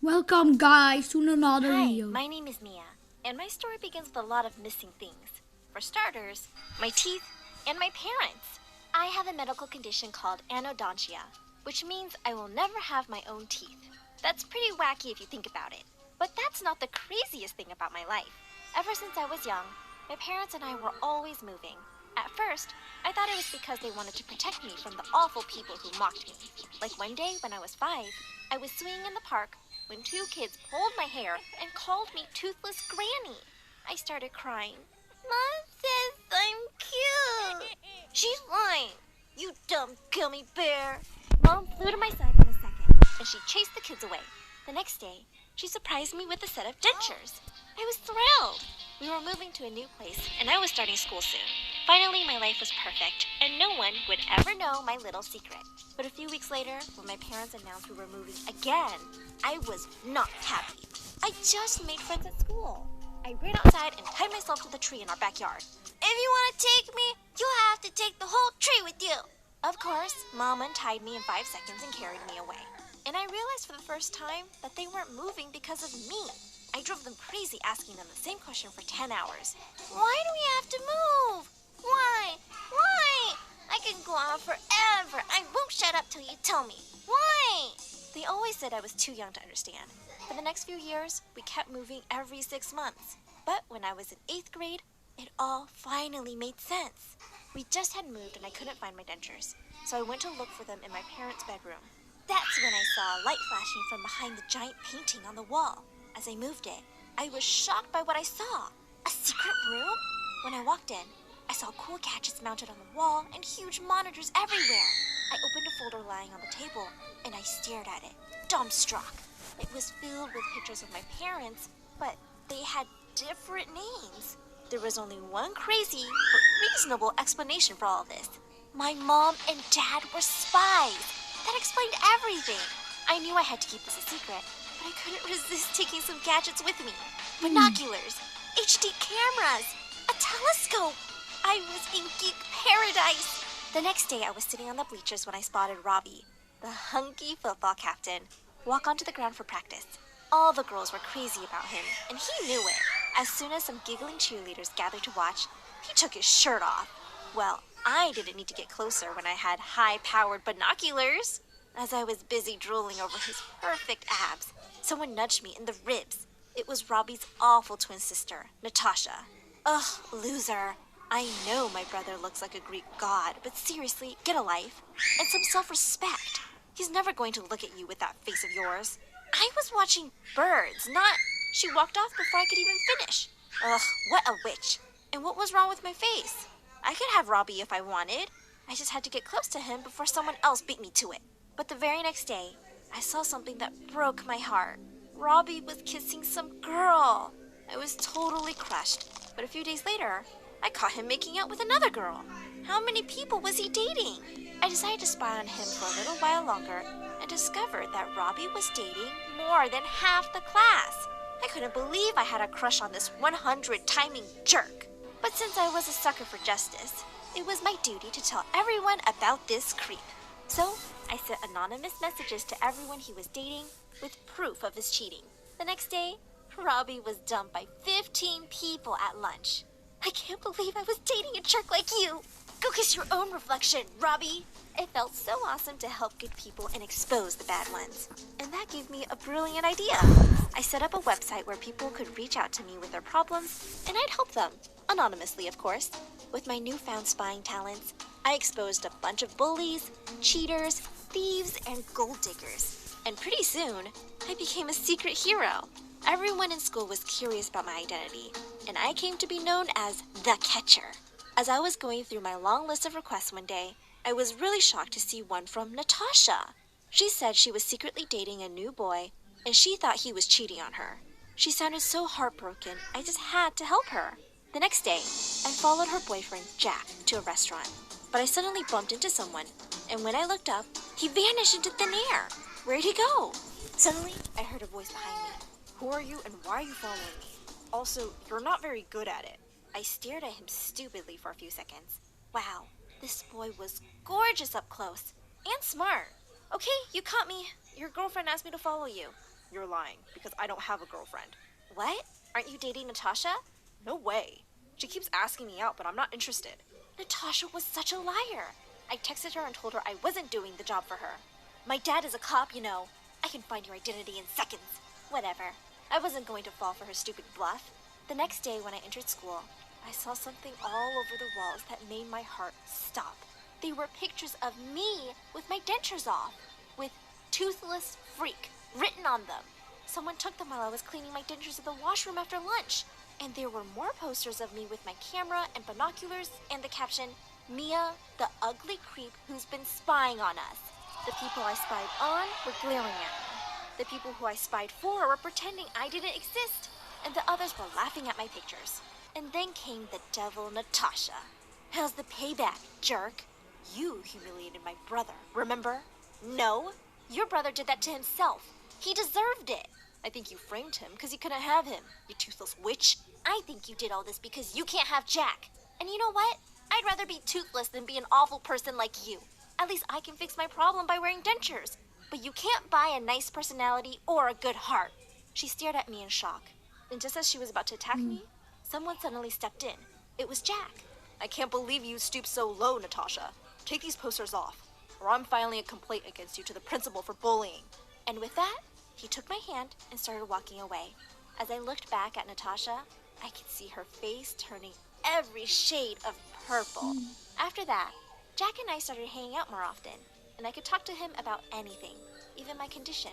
Welcome guys to another Hi, video. my name is Mia, and my story begins with a lot of missing things. For starters, my teeth and my parents. I have a medical condition called anodontia, which means I will never have my own teeth. That's pretty wacky if you think about it. But that's not the craziest thing about my life. Ever since I was young, my parents and I were always moving. At first, I thought it was because they wanted to protect me from the awful people who mocked me. Like one day when I was 5, I was swinging in the park when 2 kids pulled my hair and called me Toothless Granny. I started crying. Mom says I'm cute. She's lying. You dumb gummy bear. Mom flew to my side in a second, and she chased the kids away. The next day, she surprised me with a set of dentures. I was thrilled. We were moving to a new place, and I was starting school soon. Finally, my life was perfect, and no one would ever know my little secret. But a few weeks later, when my parents announced we were moving again, I was not happy. I just made friends at school. I ran outside and tied myself to the tree in our backyard. If you want to take me, you have to take the whole tree with you. Of course, Mom untied me in 5 seconds and carried me away. And I realized for the first time that they weren't moving because of me. I drove them crazy asking them the same question for 10 hours. Why do we have to move? Why? Why? I can go on forever. I won't shut up till you tell me. Why? They always said I was too young to understand. For the next few years, we kept moving every 6 months. But when I was in 8th grade, it all finally made sense. We just had moved and I couldn't find my dentures, so I went to look for them in my parents' bedroom. That's when I saw a light flashing from behind the giant painting on the wall. As I moved it, I was shocked by what I saw. A secret room? When I walked in, I saw cool gadgets mounted on the wall and huge monitors everywhere. I opened a folder lying on the table, and I stared at it, dumbstruck. It was filled with pictures of my parents, but they had different names. There was only one crazy but reasonable explanation for all this. My mom and dad were spies. That explained everything. I knew I had to keep this a secret, but I couldn't resist taking some gadgets with me. Binoculars, HD cameras, a telescope. I was in geek paradise. The next day, I was sitting on the bleachers when I spotted Robbie, the hunky football captain, walk onto the ground for practice. All the girls were crazy about him, and he knew it. As soon as some giggling cheerleaders gathered to watch, he took his shirt off. Well, I didn't need to get closer when I had high-powered binoculars. As I was busy drooling over his perfect abs, someone nudged me in the ribs. It was Robbie's awful twin sister, Natasha. Ugh, loser. I know my brother looks like a Greek god, but seriously, get a life. And some self-respect. He's never going to look at you with that face of yours. I was watching birds, not... She walked off before I could even finish. Ugh, what a witch. And what was wrong with my face? I could have Robbie if I wanted. I just had to get close to him before someone else beat me to it. But the very next day, I saw something that broke my heart. Robbie was kissing some girl. I was totally crushed. But a few days later, I caught him making out with another girl. How many people was he dating? I decided to spy on him for a little while longer and discovered that Robbie was dating more than half the class. I couldn't believe I had a crush on this 100-timing jerk. But since I was a sucker for justice, it was my duty to tell everyone about this creep. So I sent anonymous messages to everyone he was dating with proof of his cheating. The next day, Robbie was dumped by 15 people at lunch. I can't believe I was dating a jerk like you. Go kiss your own reflection, Robbie. It felt so awesome to help good people and expose the bad ones. And that gave me a brilliant idea. I set up a website where people could reach out to me with their problems, and I'd help them. Anonymously, of course. With my newfound spying talents, I exposed a bunch of bullies, cheaters, thieves, and gold diggers. And pretty soon, I became a secret hero. Everyone in school was curious about my identity, and I came to be known as the Catcher. As I was going through my long list of requests one day, I was really shocked to see one from Natasha. She said she was secretly dating a new boy, and she thought he was cheating on her. She sounded so heartbroken, I just had to help her. The next day, I followed her boyfriend, Jack, to a restaurant. But I suddenly bumped into someone, and when I looked up, he vanished into thin air. Where'd he go? Suddenly, I heard a voice behind me. Who are you and why are you following me? Also, you're not very good at it. I stared at him stupidly for a few seconds. Wow, this boy was gorgeous up close and smart. Okay, you caught me. Your girlfriend asked me to follow you. You're lying, because I don't have a girlfriend. What? Aren't you dating Natasha? No way. She keeps asking me out, but I'm not interested. Natasha was such a liar. I texted her and told her I wasn't doing the job for her. My dad is a cop, you know. I can find your identity in seconds. Whatever. I wasn't going to fall for her stupid bluff. The next day when I entered school, I saw something all over the walls that made my heart stop. They were pictures of me with my dentures off, with toothless freak written on them. Someone took them while I was cleaning my dentures in the washroom after lunch. And there were more posters of me with my camera and binoculars and the caption, Mia, the ugly creep who's been spying on us. The people I spied on were glaring at me. The people who I spied for were pretending I didn't exist. And the others were laughing at my pictures. And then came the devil Natasha. How's the payback, jerk? You humiliated my brother, remember? No, your brother did that to himself. He deserved it. I think you framed him because you couldn't have him, you toothless witch. I think you did all this because you can't have Jack. And you know what? I'd rather be toothless than be an awful person like you. At least I can fix my problem by wearing dentures. But you can't buy a nice personality or a good heart. She stared at me in shock. And just as she was about to attack me, someone suddenly stepped in. It was Jack. I can't believe you stooped so low, Natasha. Take these posters off, or I'm filing a complaint against you to the principal for bullying. And with that, he took my hand and started walking away. As I looked back at Natasha, I could see her face turning every shade of purple. After that, Jack and I started hanging out more often, and I could talk to him about anything, even my condition.